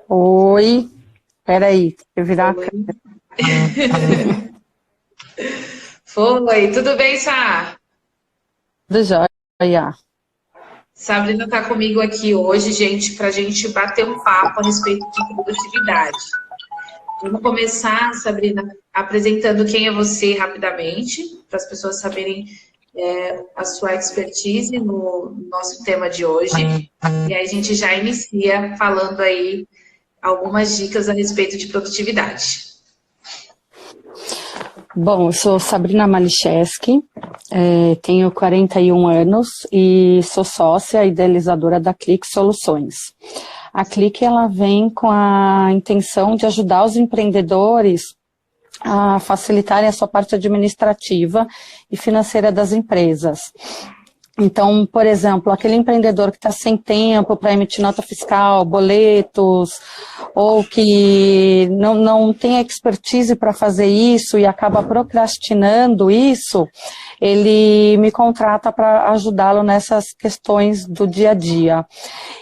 Oi, peraí, eu virar a câmera. Foi, tudo bem, Sá? Tudo jóia. Sabrina está comigo aqui hoje, gente, para a gente bater um papo a respeito de produtividade. Vamos começar, Sabrina, apresentando quem é você rapidamente, para as pessoas saberem a sua expertise no nosso tema de hoje. E aí a gente já inicia falando aí algumas dicas a respeito de produtividade. Bom, eu sou Sabrina Maliszewski, tenho 41 anos e sou sócia idealizadora da Clique Soluções. A Clique, ela vem com a intenção de ajudar os empreendedores a facilitarem a sua parte administrativa e financeira das empresas. Então, por exemplo, aquele empreendedor que está sem tempo para emitir nota fiscal, boletos, ou que não tem expertise para fazer isso e acaba procrastinando isso, ele me contrata para ajudá-lo nessas questões do dia a dia.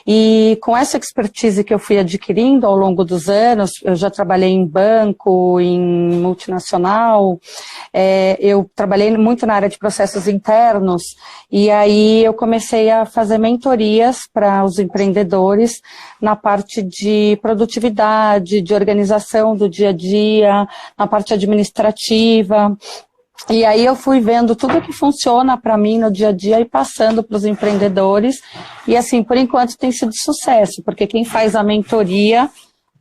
E com essa expertise que eu fui adquirindo ao longo dos anos, eu já trabalhei em banco, em multinacional, eu trabalhei muito na área de processos internos, e aí eu comecei a fazer mentorias para os empreendedores na parte de produtividade, de organização do dia a dia, na parte administrativa. E aí eu fui vendo tudo que funciona para mim no dia a dia e passando para os empreendedores. E assim, por enquanto tem sido sucesso, porque quem faz a mentoria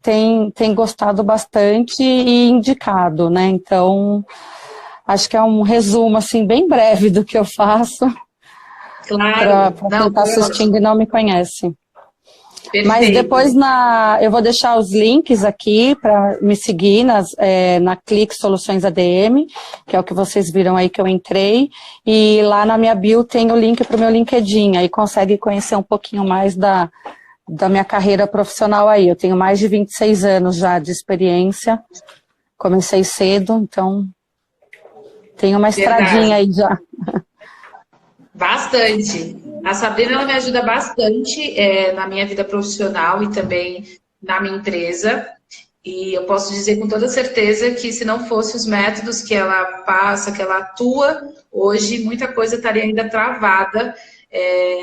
tem gostado bastante e indicado, né? Então, acho que é um resumo assim bem breve do que eu faço. Claro. Para quem está assistindo e não me conhece. Perfeito. Mas depois eu vou deixar os links aqui para me seguir na Clique Soluções ADM, que é o que vocês viram aí que eu entrei, e lá na minha bio tem o link para o meu LinkedIn, aí consegue conhecer um pouquinho mais da minha carreira profissional aí. Eu tenho mais de 26 anos já de experiência, comecei cedo, então tenho uma estradinha aí já. Bastante. A Sabrina, ela me ajuda bastante na minha vida profissional e também na minha empresa. E eu posso dizer com toda certeza que se não fosse os métodos que ela passa, que ela atua, hoje muita coisa estaria ainda travada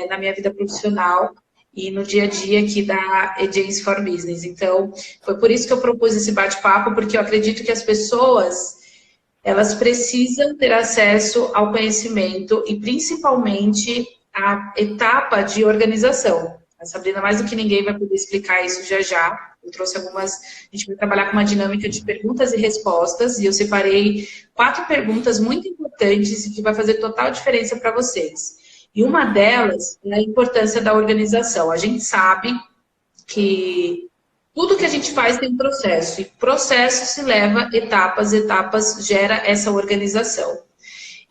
na minha vida profissional e no dia a dia aqui da Agents for Business. Então, foi por isso que eu propus esse bate-papo, porque eu acredito que as pessoas, elas precisam ter acesso ao conhecimento e principalmente a etapa de organização. A Sabrina, mais do que ninguém, vai poder explicar isso já já. Eu trouxe algumas... A gente vai trabalhar com uma dinâmica de perguntas e respostas e eu separei 4 perguntas muito importantes e que vai fazer total diferença para vocês. E uma delas é a importância da organização. A gente sabe que tudo que a gente faz tem um processo, e processo se leva etapas, etapas gera essa organização.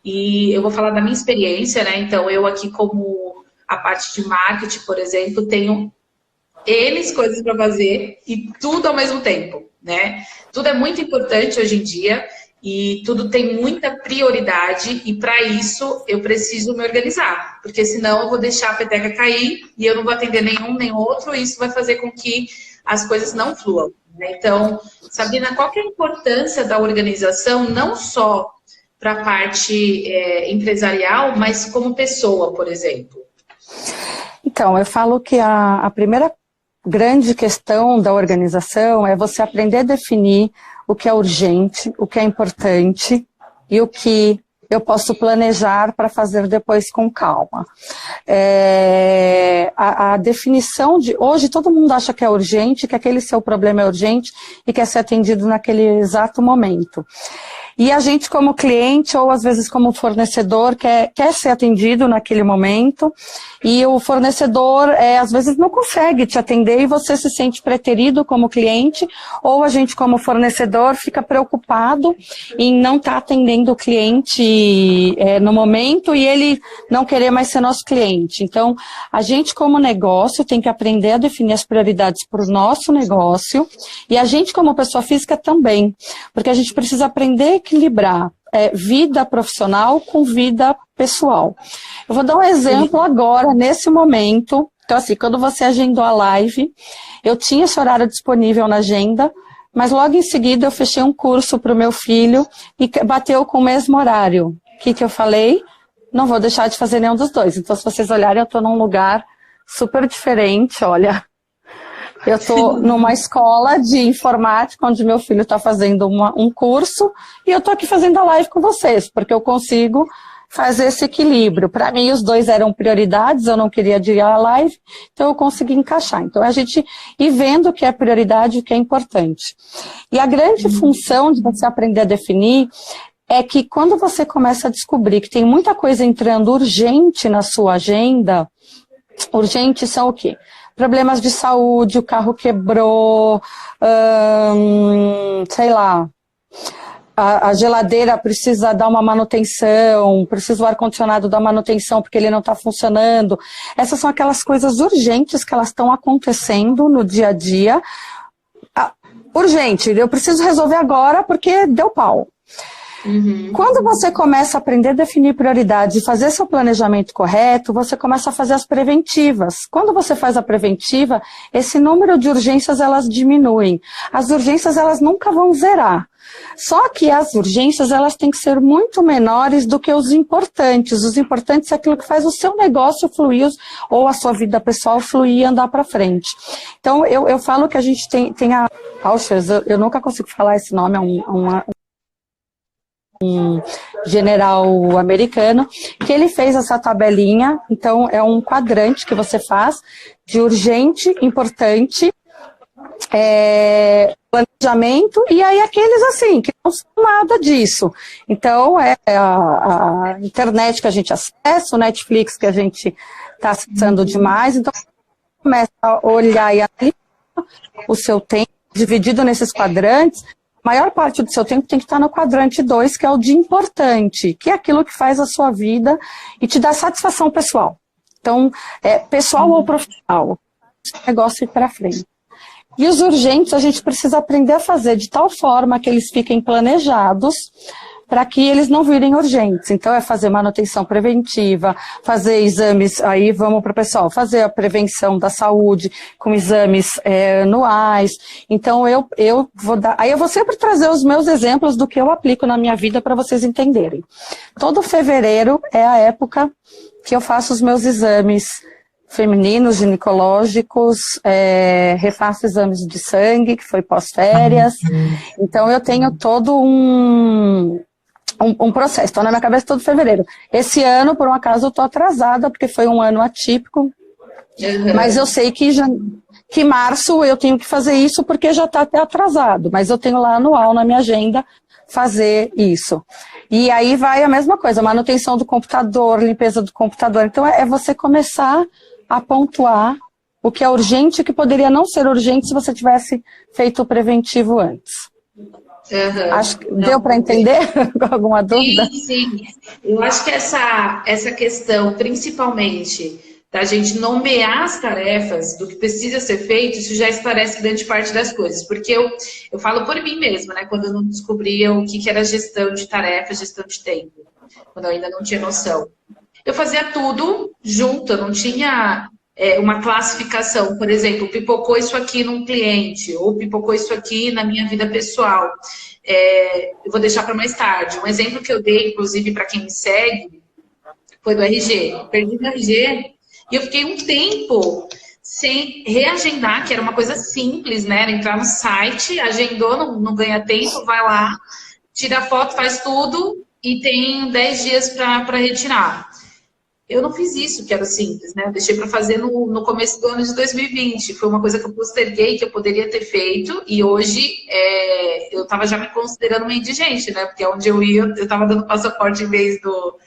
E eu vou falar da minha experiência, né? Então, eu aqui como a parte de marketing, por exemplo, tenho N coisas para fazer e tudo ao mesmo tempo, né? Tudo é muito importante hoje em dia e tudo tem muita prioridade e para isso eu preciso me organizar, porque senão eu vou deixar a peteca cair e eu não vou atender nenhum nem outro e isso vai fazer com que as coisas não fluam, né? Então, Sabrina, qual que é a importância da organização, não só para a parte empresarial, mas como pessoa, por exemplo? Então, eu falo que a primeira grande questão da organização é você aprender a definir o que é urgente, o que é importante e o que eu posso planejar para fazer depois com calma. A definição de... Hoje todo mundo acha que é urgente, que aquele seu problema é urgente e quer ser atendido naquele exato momento. E a gente como cliente ou às vezes como fornecedor quer ser atendido naquele momento e o fornecedor às vezes não consegue te atender e você se sente preterido como cliente ou a gente como fornecedor fica preocupado em não estar atendendo o cliente no momento e ele não querer mais ser nosso cliente. Então, a gente como negócio tem que aprender a definir as prioridades para o nosso negócio e a gente como pessoa física também, porque a gente precisa aprender a equilibrar vida profissional com vida pessoal. Eu vou dar um exemplo agora, nesse momento, Então, assim, quando você agendou a live, eu tinha esse horário disponível na agenda, mas logo em seguida eu fechei um curso para o meu filho e bateu com o mesmo horário. O que eu falei? Não vou deixar de fazer nenhum dos dois. Então, se vocês olharem, eu estou num lugar super diferente, olha. Eu estou numa escola de informática, onde meu filho está fazendo um curso, e eu estou aqui fazendo a live com vocês, porque eu consigo fazer esse equilíbrio. Para mim, os dois eram prioridades, eu não queria adiar a live, então eu consegui encaixar. Então, a gente ir vendo o que é prioridade e o que é importante. E a grande função de você aprender a definir é que quando você começa a descobrir que tem muita coisa entrando urgente na sua agenda, urgentes são o quê? Problemas de saúde, o carro quebrou, sei lá, a geladeira precisa dar uma manutenção, precisa o ar-condicionado dar manutenção porque ele não está funcionando. Essas são aquelas coisas urgentes que elas estão acontecendo no dia a dia. Urgente, eu preciso resolver agora porque deu pau. Quando você começa a aprender a definir prioridades e fazer seu planejamento correto, você começa a fazer as preventivas. Quando você faz a preventiva, esse número de urgências elas diminuem. As urgências elas nunca vão zerar. Só que as urgências elas têm que ser muito menores do que os importantes. Os importantes é aquilo que faz o seu negócio fluir ou a sua vida pessoal fluir e andar para frente. Então eu falo que a gente tem a Pauschers, eu nunca consigo falar esse nome, um general americano, que ele fez essa tabelinha. Então é um quadrante que você faz de urgente, importante, planejamento, e aí aqueles assim, que não são nada disso. Então a internet que a gente acessa, o Netflix que a gente está acessando demais, então começa a olhar e analisar o seu tempo, dividido nesses quadrantes. A maior parte do seu tempo tem que estar no quadrante 2, que é o de importante, que é aquilo que faz a sua vida e te dá satisfação pessoal. Então, pessoal ou profissional, o negócio ir para frente. E os urgentes a gente precisa aprender a fazer de tal forma que eles fiquem planejados para que eles não virem urgentes. Então, é fazer manutenção preventiva, fazer exames, aí vamos para o pessoal, fazer a prevenção da saúde com exames anuais. Então, eu vou dar... Aí eu vou sempre trazer os meus exemplos do que eu aplico na minha vida para vocês entenderem. Todo fevereiro é a época que eu faço os meus exames femininos, ginecológicos, refaço exames de sangue, que foi pós-férias. Então, eu tenho todo um processo. Então, na minha cabeça, todo fevereiro. Esse ano, por um acaso, eu estou atrasada, porque foi um ano atípico. Mas eu sei que março eu tenho que fazer isso, porque já está até atrasado. Mas eu tenho lá anual na minha agenda fazer isso. E aí vai a mesma coisa, manutenção do computador, limpeza do computador. Então, é você começar a pontuar o que é urgente e o que poderia não ser urgente se você tivesse feito o preventivo antes. Acho que deu para entender? Alguma dúvida? Sim, sim. Eu acho que essa questão, principalmente, da gente nomear as tarefas do que precisa ser feito, isso já esclarece grande parte das coisas. Porque eu falo por mim mesma, né? Quando eu não descobria o que era gestão de tarefas, gestão de tempo. Quando eu ainda não tinha noção. Eu fazia tudo junto, eu não tinha uma classificação. Por exemplo, pipocou isso aqui num cliente, ou pipocou isso aqui na minha vida pessoal. Eu vou deixar para mais tarde. Um exemplo que eu dei, inclusive, para quem me segue, foi do RG. Perdi o RG e eu fiquei um tempo sem reagendar, que era uma coisa simples, né? Era entrar no site, agendou, não ganha tempo, vai lá, tira a foto, faz tudo e tem 10 dias para retirar. Eu não fiz isso, que era simples, né? Eu deixei para fazer no começo do ano de 2020. Foi uma coisa que eu posterguei, que eu poderia ter feito, e hoje eu estava já me considerando uma indigente, né? Porque onde eu ia, eu estava dando passaporte em vez do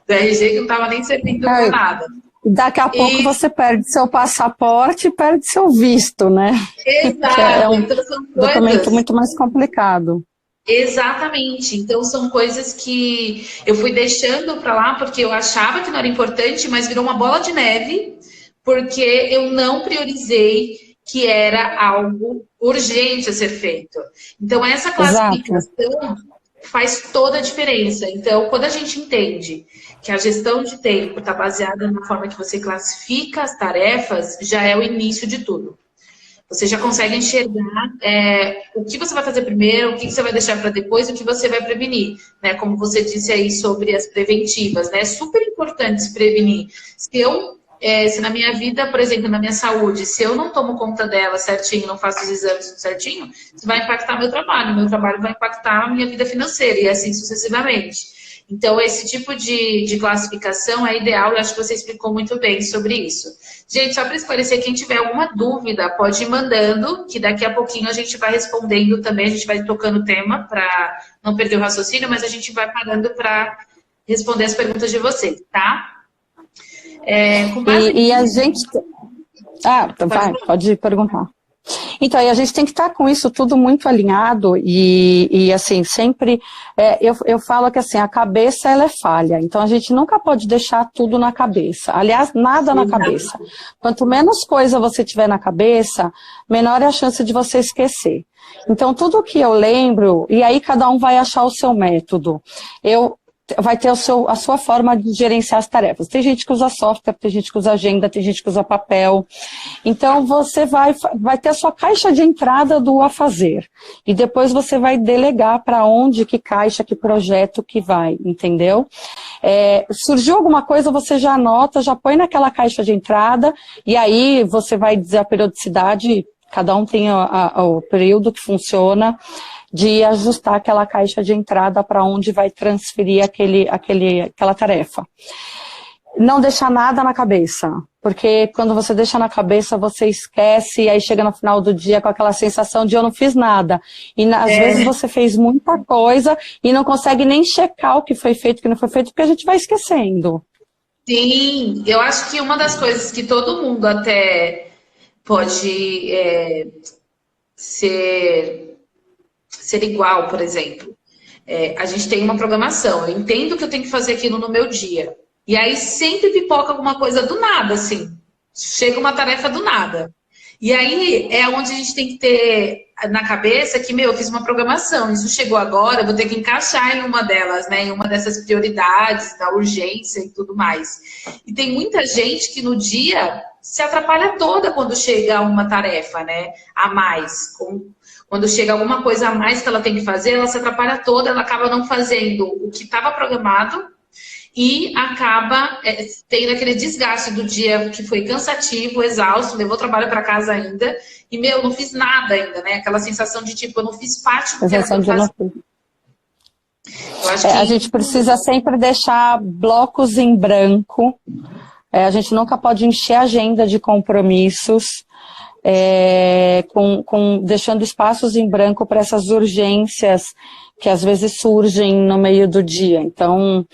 RG, que não estava nem servindo para nada. Daqui a pouco você perde seu passaporte e perde seu visto, né? Exato. É um então, são documento muito mais complicado. Exatamente, então são coisas que eu fui deixando para lá porque eu achava que não era importante, mas virou uma bola de neve, porque eu não priorizei que era algo urgente a ser feito. Então essa classificação, faz toda a diferença. Então, quando a gente entende que a gestão de tempo está baseada na forma que você classifica as tarefas, já é o início de tudo. Você já consegue enxergar o que você vai fazer primeiro, o que você vai deixar para depois e o que você vai prevenir. Né? Como você disse aí sobre as preventivas, né? É super importante se prevenir. Se na minha vida, por exemplo, na minha saúde, se eu não tomo conta dela certinho, não faço os exames tudo certinho, isso vai impactar meu trabalho vai impactar a minha vida financeira e assim sucessivamente. Então, esse tipo de classificação é ideal e acho que você explicou muito bem sobre isso. Gente, só para esclarecer, quem tiver alguma dúvida, pode ir mandando, que daqui a pouquinho a gente vai respondendo também, a gente vai tocando o tema para não perder o raciocínio, mas a gente vai parando para responder as perguntas de vocês, tá? Com base e a gente... pode perguntar. Então, aí a gente tem que estar com isso tudo muito alinhado e assim, sempre, eu falo que assim, a cabeça ela é falha, então a gente nunca pode deixar tudo na cabeça, aliás, nada na cabeça. Quanto menos coisa você tiver na cabeça, menor é a chance de você esquecer. Então, tudo que eu lembro, e aí cada um vai achar o seu método. Vai ter a sua forma de gerenciar as tarefas. Tem gente que usa software, tem gente que usa agenda, tem gente que usa papel. Então, você vai ter a sua caixa de entrada do a fazer. E depois você vai delegar para onde, que caixa, que projeto que vai, entendeu? Surgiu alguma coisa, você já anota, já põe naquela caixa de entrada, e aí você vai dizer a periodicidade, cada um tem o período que funciona, de ajustar aquela caixa de entrada para onde vai transferir aquela tarefa. Não deixar nada na cabeça, porque quando você deixa na cabeça, você esquece, e aí chega no final do dia com aquela sensação de eu não fiz nada. E às vezes você fez muita coisa e não consegue nem checar o que foi feito, o que não foi feito, porque a gente vai esquecendo. Sim, eu acho que uma das coisas que todo mundo até pode ser igual, por exemplo. A gente tem uma programação, eu entendo que eu tenho que fazer aquilo no meu dia. E aí sempre pipoca alguma coisa do nada, assim. Chega uma tarefa do nada. E aí é onde a gente tem que ter na cabeça que, eu fiz uma programação, isso chegou agora, eu vou ter que encaixar em uma delas, né? Em uma dessas prioridades, da urgência e tudo mais. E tem muita gente que no dia se atrapalha toda quando chega uma tarefa, né? A mais. Quando chega alguma coisa a mais que ela tem que fazer, ela se atrapalha toda, ela acaba não fazendo o que estava programado e acaba tendo aquele desgaste do dia que foi cansativo, exausto, levou o trabalho para casa ainda e, não fiz nada ainda, né? Aquela sensação de tipo, eu não fiz parte do que era pra fazer. A gente precisa sempre deixar blocos em branco, a gente nunca pode encher a agenda de compromissos, deixando espaços em branco para essas urgências que às vezes surgem no meio do dia. Então,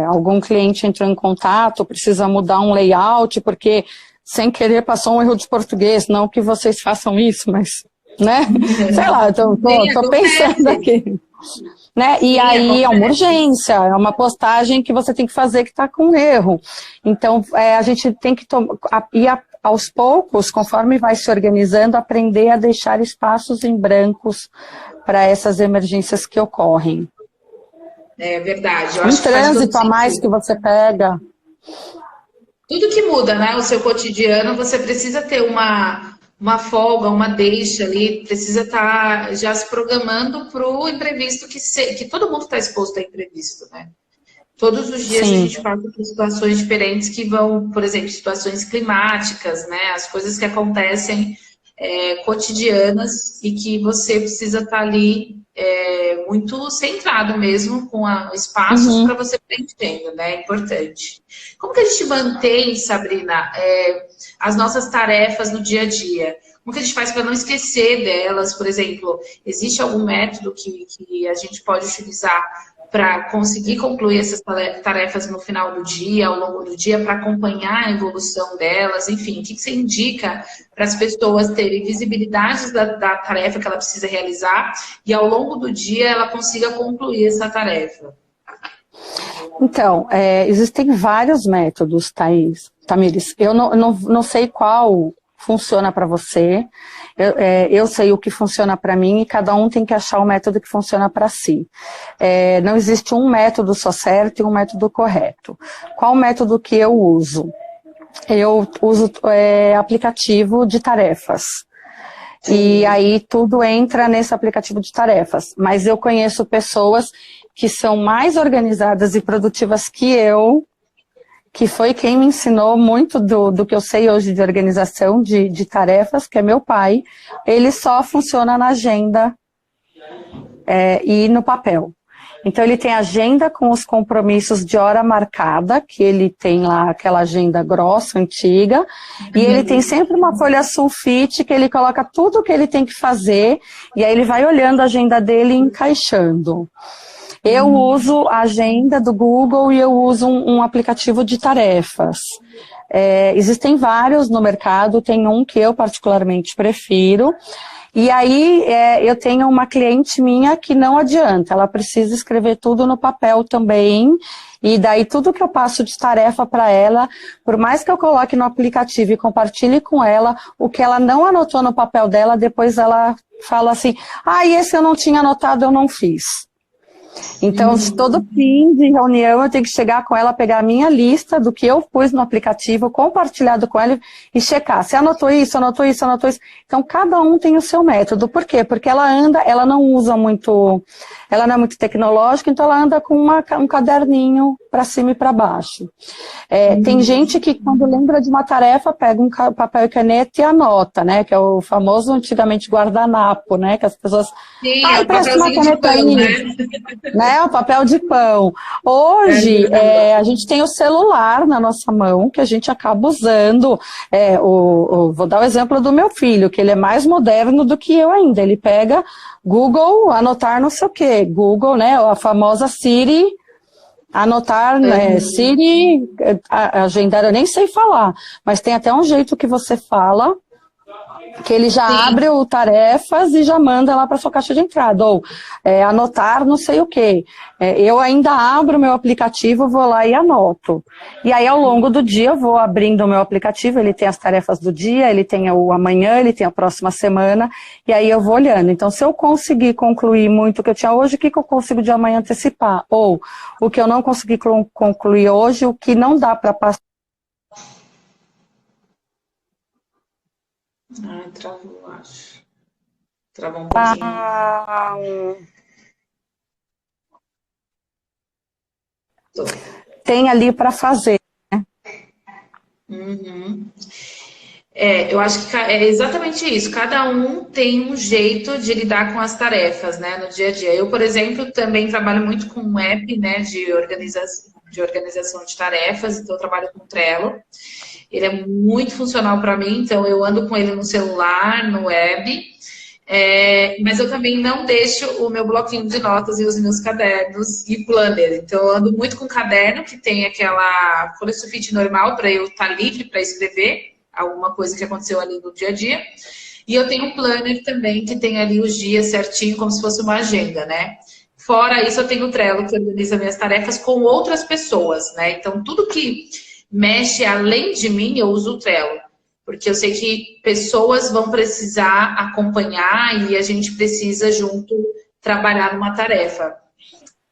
algum cliente entrou em contato, precisa mudar um layout, porque sem querer passou um erro de português, não que vocês façam isso, mas, né? Sei lá, tô pensando aqui. Né? E aí é uma urgência, é uma postagem que você tem que fazer que está com erro. Então, a gente tem que ir aos poucos, conforme vai se organizando, aprender a deixar espaços em brancos para essas emergências que ocorrem. É verdade. Eu acho que trânsito a mais que você pega. Tudo que muda, né? O seu cotidiano, você precisa ter uma folga, uma deixa ali, precisa estar já se programando para o imprevisto, que todo mundo está exposto a imprevisto, né? Todos os dias a gente passa por situações diferentes que vão, por exemplo, situações climáticas, né? As coisas que acontecem cotidianas e que você precisa estar ali muito centrado mesmo com espaços para você preenchendo, né? É importante. Como que a gente mantém, Sabrina, as nossas tarefas no dia a dia? Como que a gente faz para não esquecer delas? Por exemplo, existe algum método que a gente pode utilizar para conseguir concluir essas tarefas no final do dia, ao longo do dia, para acompanhar a evolução delas? Enfim, o que você indica para as pessoas terem visibilidade da tarefa que ela precisa realizar e ao longo do dia ela consiga concluir essa tarefa? Então, existem vários métodos, Tamires. Eu não sei qual funciona para você, eu sei o que funciona para mim e cada um tem que achar o método que funciona para si. Não existe um método só certo e um método correto. Qual método que eu uso? Eu uso aplicativo de tarefas. E aí tudo entra nesse aplicativo de tarefas. Mas eu conheço pessoas que são mais organizadas e produtivas que eu, que foi quem me ensinou muito do que eu sei hoje de organização de tarefas, que é meu pai. Ele só funciona na agenda e no papel. Então, ele tem agenda com os compromissos de hora marcada, que ele tem lá aquela agenda grossa, antiga, e ele tem sempre uma folha sulfite que ele coloca tudo o que ele tem que fazer, e aí ele vai olhando a agenda dele e encaixando. Eu uso a agenda do Google e eu uso um aplicativo de tarefas. Existem vários no mercado, tem um que eu particularmente prefiro. E aí, eu tenho uma cliente minha que não adianta, ela precisa escrever tudo no papel também, e daí tudo que eu passo de tarefa para ela, por mais que eu coloque no aplicativo e compartilhe com ela, o que ela não anotou no papel dela, depois ela fala assim, esse eu não tinha anotado, eu não fiz. Então, todo fim de reunião eu tenho que chegar com ela, pegar a minha lista do que eu pus no aplicativo, compartilhado com ela e checar. Você anotou isso, anotou isso, anotou isso. Então, cada um tem o seu método. Por quê? Porque ela não usa muito, ela não é muito tecnológica, então ela anda com um caderninho para cima e para baixo. Tem gente que, quando lembra de uma tarefa, pega um papel e caneta e anota, né? Que é o famoso, antigamente, guardanapo, né? Que as pessoas... Sim, é o papelzinho de pão, né? O papel de pão. Hoje, a gente tem o celular na nossa mão, que a gente acaba usando. Vou dar o exemplo do meu filho, que ele é mais moderno do que eu ainda. Ele pega Google, anotar não sei o quê. Google, né? A famosa Siri, anotar, né? Siri, agendar, eu nem sei falar, mas tem até um jeito que você fala, que ele já abre o tarefas e já manda lá para sua caixa de entrada, ou anotar não sei o quê. Eu ainda abro o meu aplicativo, vou lá e anoto. E aí, ao longo do dia, eu vou abrindo o meu aplicativo, ele tem as tarefas do dia, ele tem o amanhã, ele tem a próxima semana, e aí eu vou olhando. Então, se eu conseguir concluir muito o que eu tinha hoje, o que eu consigo de amanhã antecipar? Ou o que eu não consegui concluir hoje, o que não dá para passar. Travou, acho. Travou um pouquinho. Tem ali para fazer, né? Eu acho que é exatamente isso. Cada um tem um jeito de lidar com as tarefas, né, no dia a dia. Eu, por exemplo, também trabalho muito com um app, né, de organização de tarefas, então eu trabalho com o Trello. Ele é muito funcional para mim, então eu ando com ele no celular, no web, mas eu também não deixo o meu bloquinho de notas e os meus cadernos e planner. Então eu ando muito com caderno, que tem aquela folha sulfite normal para eu estar livre para escrever alguma coisa que aconteceu ali no dia a dia. E eu tenho um planner também, que tem ali os dias certinho, como se fosse uma agenda, né? Fora isso, eu tenho o Trello, que organiza minhas tarefas com outras pessoas, né? Então, tudo que mexe além de mim, eu uso o Trello. Porque eu sei que pessoas vão precisar acompanhar e a gente precisa junto trabalhar numa tarefa.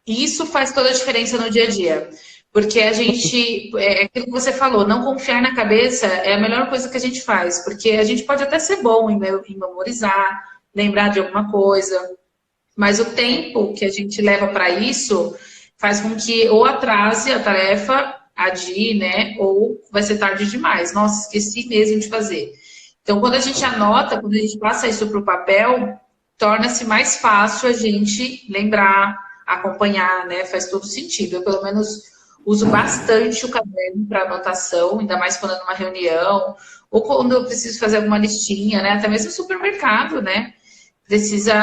E isso faz toda a diferença no dia a dia. Porque a gente, aquilo que você falou, não confiar na cabeça é a melhor coisa que a gente faz. Porque a gente pode até ser bom em memorizar, lembrar de alguma coisa, mas o tempo que a gente leva para isso faz com que ou atrase a tarefa, adie, né? Ou vai ser tarde demais. Nossa, esqueci mesmo de fazer. Então, quando a gente anota, quando a gente passa isso para o papel, torna-se mais fácil a gente lembrar, acompanhar, né? Faz todo sentido. Eu, pelo menos, uso bastante o caderno para anotação, ainda mais quando é numa reunião, ou quando eu preciso fazer alguma listinha, né? Até mesmo no supermercado, né? Precisa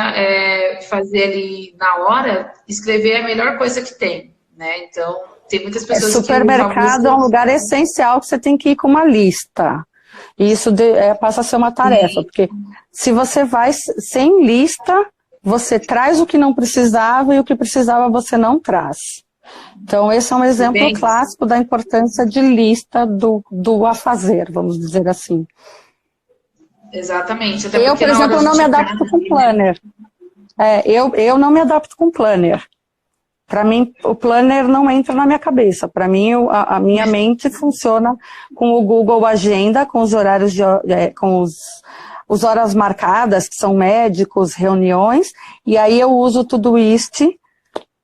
fazer ali na hora, escrever a melhor coisa que tem, né? Então, tem muitas pessoas supermercado é um lugar essencial que você tem que ir com uma lista. E isso passa a ser uma tarefa, porque se você vai sem lista, você traz o que não precisava e o que precisava você não traz. Então, esse é um exemplo clássico da importância de lista do a fazer, vamos dizer assim. Exatamente. Até Eu, porque por na hora exemplo, de não me ticar, adapto com planner. Eu não me adapto com planner. Para mim, o planner não entra na minha cabeça. Para mim, a minha mente funciona com o Google Agenda, com os horários com os horas marcadas, que são médicos, reuniões, e aí eu uso o Todoist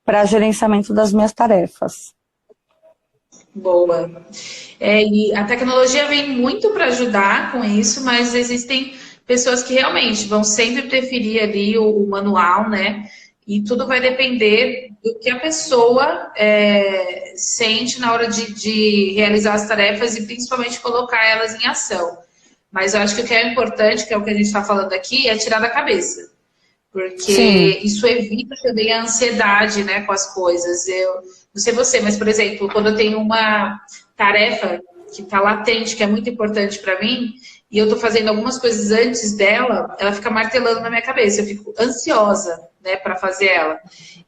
para gerenciamento das minhas tarefas. boa. E a tecnologia vem muito para ajudar com isso, mas existem pessoas que realmente vão sempre preferir ali o manual, né? E tudo vai depender do que a pessoa sente na hora de realizar as tarefas e principalmente colocar elas em ação. Mas eu acho que o que é importante, que é o que a gente está falando aqui, é tirar da cabeça. Porque Sim. isso evita também a ansiedade, né, com as coisas. Eu não sei você, mas, por exemplo, quando eu tenho uma tarefa que está latente, que é muito importante para mim, e eu estou fazendo algumas coisas antes dela, ela fica martelando na minha cabeça. Eu fico ansiosa, né, para fazer ela.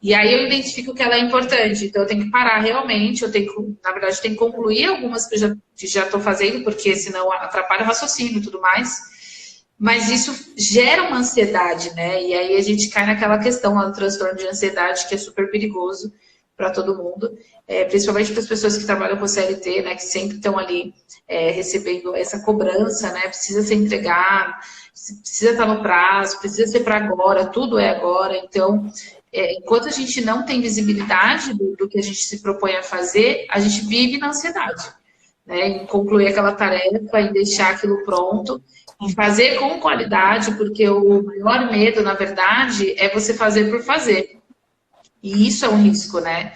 E aí eu identifico que ela é importante. Então eu tenho que parar realmente. Na verdade, eu tenho que concluir algumas que eu já estou fazendo, porque senão atrapalha o raciocínio e tudo mais. Mas isso gera uma ansiedade, né? E aí a gente cai naquela questão lá do transtorno de ansiedade, que é super perigoso para todo mundo, principalmente para as pessoas que trabalham com CLT, né? Que sempre estão ali recebendo essa cobrança, né? Precisa ser entregado, precisa estar no prazo, precisa ser para agora, tudo é agora. Então, enquanto a gente não tem visibilidade do que a gente se propõe a fazer, a gente vive na ansiedade, né? Em concluir aquela tarefa, em deixar aquilo pronto. E fazer com qualidade, porque o maior medo, na verdade, é você fazer por fazer. E isso é um risco, né?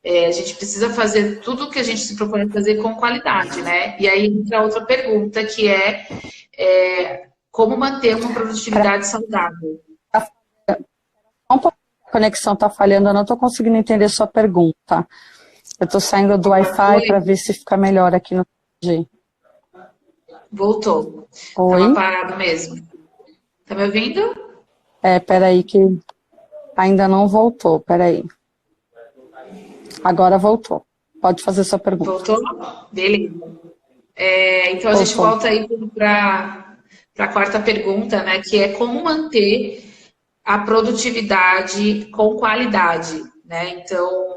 A gente precisa fazer tudo o que a gente se propõe a fazer com qualidade, né? E aí entra outra pergunta, que como manter uma produtividade saudável? A conexão está falhando, eu não estou conseguindo entender sua pergunta. Eu estou saindo do Wi-Fi para ver se fica melhor aqui no 3G. Voltou. Oi? Tava parado mesmo. Tá me ouvindo? Peraí que ainda não voltou, peraí. Agora voltou. Pode fazer sua pergunta. Voltou? Beleza. Então a gente volta aí para a quarta pergunta, né? Que é como manter a produtividade com qualidade, né? Então,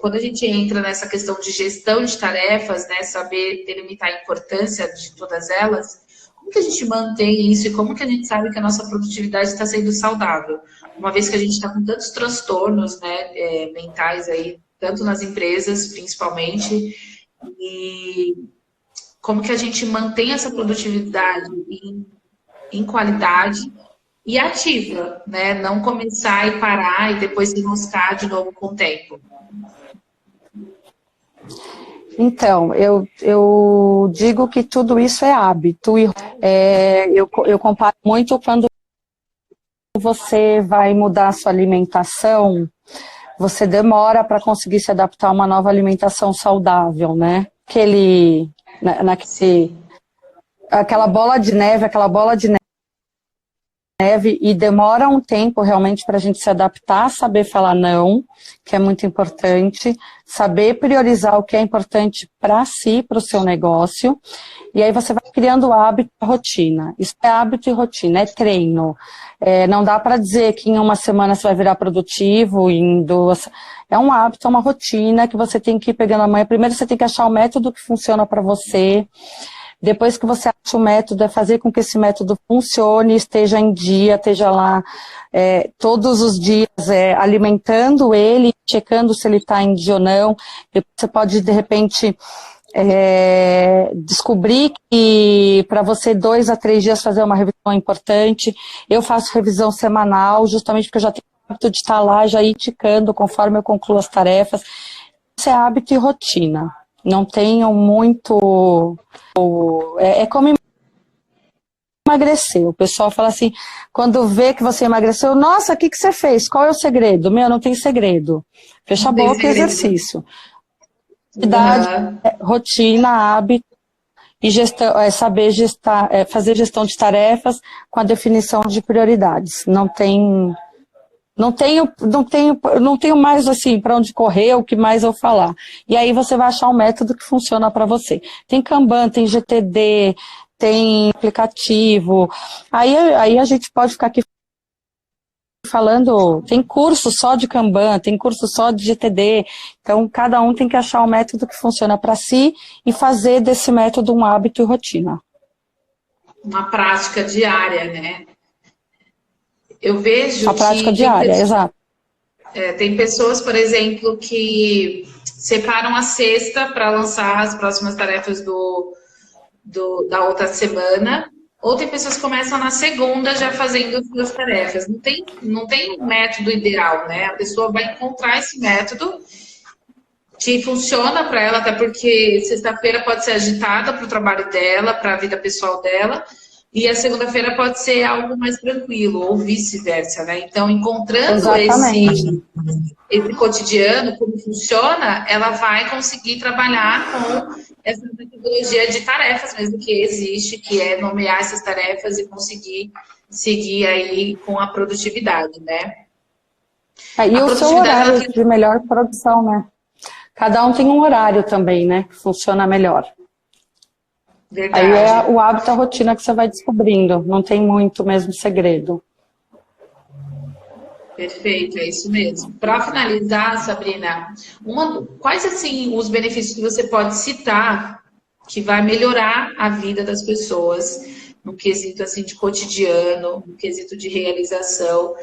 quando a gente entra nessa questão de gestão de tarefas, né? Saber delimitar a importância de todas elas, como que a gente mantém isso e como que a gente sabe que a nossa produtividade está sendo saudável? Uma vez que a gente está com tantos transtornos, né, mentais aí, tanto nas empresas, principalmente, e como que a gente mantém essa produtividade em qualidade e ativa, né? Não começar e parar e depois se enroscar de novo com o tempo. Então, eu digo que tudo isso é hábito. Eu comparo muito quando você vai mudar a sua alimentação, você demora para conseguir se adaptar a uma nova alimentação saudável, né? Aquela bola de neve, e demora um tempo realmente para a gente se adaptar, saber falar não, que é muito importante, saber priorizar o que é importante para si, para o seu negócio, e aí você vai criando hábito e rotina. Isso é hábito e rotina, é treino. Não dá para dizer que em uma semana você vai virar produtivo, em 2. É um hábito, é uma rotina que você tem que ir pegando a manha. Primeiro você tem que achar o método que funciona para você. Depois que você acha o método, é fazer com que esse método funcione, esteja em dia, esteja lá todos os dias alimentando ele, checando se ele está em dia ou não. Depois você pode, de repente, descobrir que para você 2 a 3 dias fazer uma revisão importante. Eu faço revisão semanal, justamente porque eu já tenho o hábito de estar lá, já ir ticando conforme eu concluo as tarefas. Isso é hábito e rotina. Não tenham muito... É como emagrecer. O pessoal fala assim, quando vê que você emagreceu, nossa, o que você fez? Qual é o segredo? Não tem segredo. Fecha a boca e exercício. Rotina, hábito e gestão, saber fazer gestão de tarefas com a definição de prioridades. Não não tenho mais assim para onde correr, o que mais eu falar. E aí você vai achar um método que funciona para você. Tem Kanban, tem GTD, tem aplicativo. Aí a gente pode ficar aqui falando, tem curso só de Kanban, tem curso só de GTD, então cada um tem que achar um método que funciona para si e fazer desse método um hábito e rotina. Uma prática diária, né? Eu vejo a prática que diária, exato. Tem pessoas, por exemplo, que separam a sexta para lançar as próximas tarefas da outra semana, ou tem pessoas que começam na segunda já fazendo as duas tarefas. Não tem um método ideal, né? A pessoa vai encontrar esse método que funciona para ela, até porque sexta-feira pode ser agitada para o trabalho dela, para a vida pessoal dela, e a segunda-feira pode ser algo mais tranquilo, ou vice-versa, né? Então, encontrando esse cotidiano, como funciona, ela vai conseguir trabalhar com essa metodologia de tarefas mesmo que existe, que é nomear essas tarefas e conseguir seguir aí com a produtividade, né? E o seu horário de melhor produção, né? Cada um tem um horário também, né? Que funciona melhor. Verdade. Aí é o hábito, a rotina que você vai descobrindo. Não tem muito mesmo segredo. Perfeito, é isso mesmo. Para finalizar, Sabrina, quais assim os benefícios que você pode citar que vai melhorar a vida das pessoas no quesito assim de cotidiano, no quesito de realização?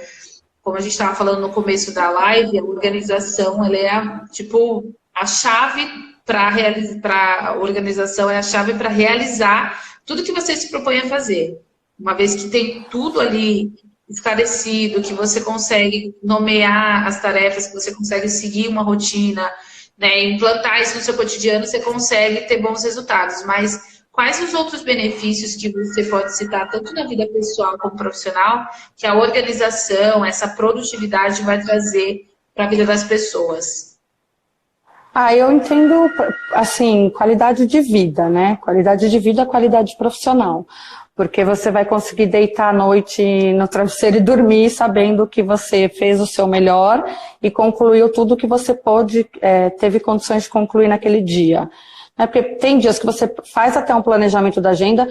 Como a gente estava falando no começo da live, a organização ela é a chave para a organização, é a chave para realizar tudo que você se propõe a fazer. Uma vez que tem tudo ali esclarecido, que você consegue nomear as tarefas, que você consegue seguir uma rotina, né, implantar isso no seu cotidiano, você consegue ter bons resultados. Mas quais os outros benefícios que você pode citar, tanto na vida pessoal como profissional, que a organização, essa produtividade vai trazer para a vida das pessoas? Eu entendo, assim, qualidade de vida, né? Qualidade de vida, qualidade profissional. Porque você vai conseguir deitar à noite no travesseiro e dormir sabendo que você fez o seu melhor e concluiu tudo que você teve condições de concluir naquele dia. Porque tem dias que você faz até um planejamento da agenda,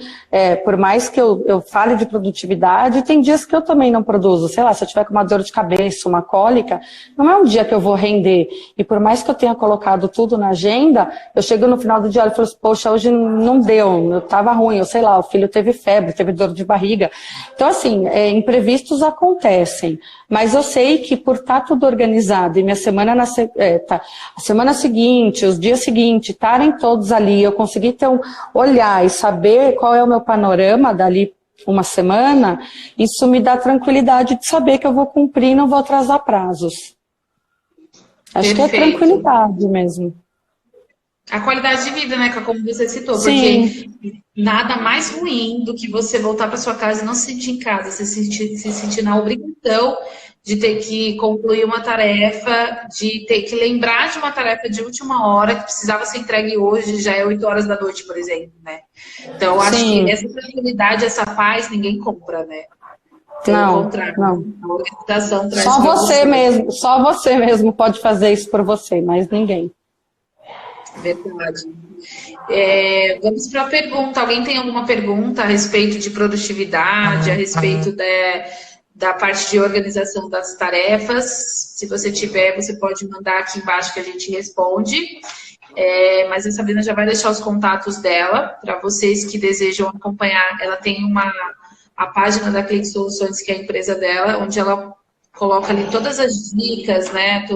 por mais que eu fale de produtividade, tem dias que eu também não produzo. Sei lá, se eu tiver com uma dor de cabeça, uma cólica, não é um dia que eu vou render. E por mais que eu tenha colocado tudo na agenda, eu chego no final do dia e falo assim, poxa, hoje não deu, eu estava ruim, ou sei lá, o filho teve febre, teve dor de barriga. Então, assim, imprevistos acontecem. Mas eu sei que por estar tudo organizado e minha semana a semana seguinte, os dias seguintes, estarem todos ali, eu conseguir olhar e saber qual é o meu panorama dali uma semana, isso me dá tranquilidade de saber que eu vou cumprir e não vou atrasar prazos. Acho que é tranquilidade mesmo. A qualidade de vida, né? Como você citou. Sim. Porque nada mais ruim do que você voltar para sua casa e não se sentir em casa, se sentir na obrigação de ter que concluir uma tarefa, de ter que lembrar de uma tarefa de última hora que precisava ser entregue hoje, já é 8 horas da noite, por exemplo, né? Então, eu acho que essa tranquilidade, essa paz, ninguém compra, né? Pelo contrário, não. A organização traz só você mesmo pode fazer isso por você, mas ninguém. Verdade. Vamos para a pergunta. Alguém tem alguma pergunta a respeito de produtividade, a respeito da parte de organização das tarefas? Se você tiver, você pode mandar aqui embaixo que a gente responde. Mas a Sabrina já vai deixar os contatos dela para vocês que desejam acompanhar. Ela tem a página da Clique Soluções, que é a empresa dela, onde ela coloca ali todas as dicas, né?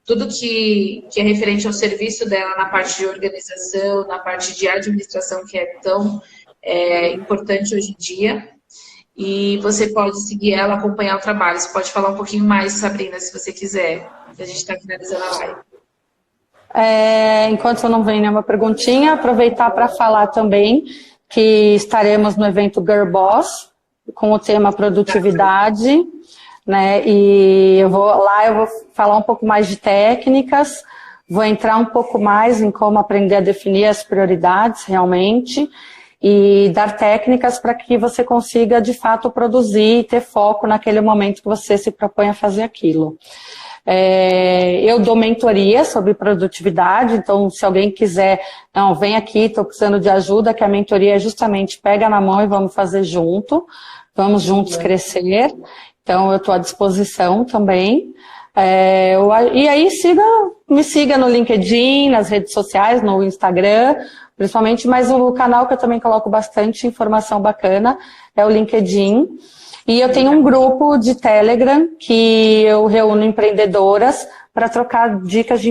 Tudo que é referente ao serviço dela na parte de organização, na parte de administração, que é tão importante hoje em dia. E você pode seguir ela, acompanhar o trabalho. Você pode falar um pouquinho mais, Sabrina, se você quiser. A gente está finalizando a live. Enquanto eu não venho nenhuma perguntinha, aproveitar para falar também que estaremos no evento Girl Boss, com o tema produtividade, né? E eu vou falar um pouco mais de técnicas, vou entrar um pouco mais em como aprender a definir as prioridades realmente. e dar técnicas para que você consiga, de fato, produzir e ter foco naquele momento que você se propõe a fazer aquilo. Eu dou mentoria sobre produtividade, então se alguém quiser, não, vem aqui, estou precisando de ajuda, que a mentoria é justamente pega na mão e vamos fazer junto, vamos juntos crescer, então eu estou à disposição também. E aí me siga no LinkedIn, nas redes sociais, no Instagram, principalmente, mas o canal que eu também coloco bastante informação bacana é o LinkedIn. E eu tenho um grupo de Telegram que eu reúno empreendedoras para trocar dicas de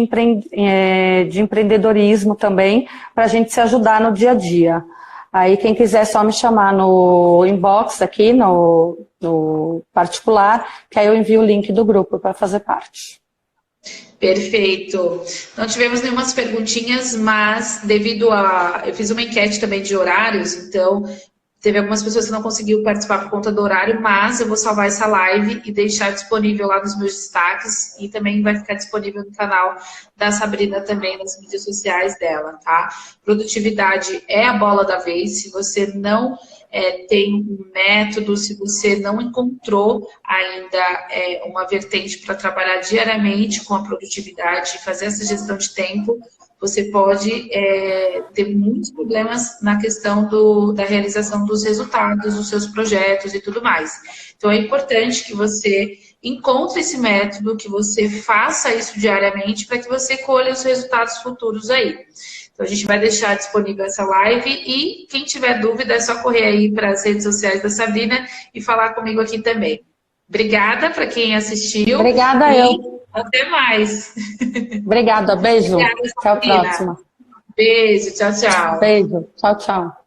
empreendedorismo também, para a gente se ajudar no dia a dia. Aí quem quiser é só me chamar no inbox aqui, no particular, que aí eu envio o link do grupo para fazer parte. Perfeito. Não tivemos nenhumas perguntinhas, mas devido a... Eu fiz uma enquete também de horários, então... Teve algumas pessoas que não conseguiram participar por conta do horário, mas eu vou salvar essa live e deixar disponível lá nos meus destaques e também vai ficar disponível no canal da Sabrina também, nas mídias sociais dela, tá? Produtividade é a bola da vez. Se você não tem um método, se você não encontrou ainda uma vertente para trabalhar diariamente com a produtividade e fazer essa gestão de tempo, você pode ter muitos problemas na questão da realização dos resultados, dos seus projetos e tudo mais. Então, é importante que você encontre esse método, que você faça isso diariamente para que você colha os resultados futuros aí. Então, a gente vai deixar disponível essa live e quem tiver dúvida é só correr aí para as redes sociais da Sabrina e falar comigo aqui também. Obrigada para quem assistiu. Obrigada eu. Até mais. Obrigada, beijo. Obrigada, até a próxima. Beijo, tchau, tchau. Beijo, tchau, tchau.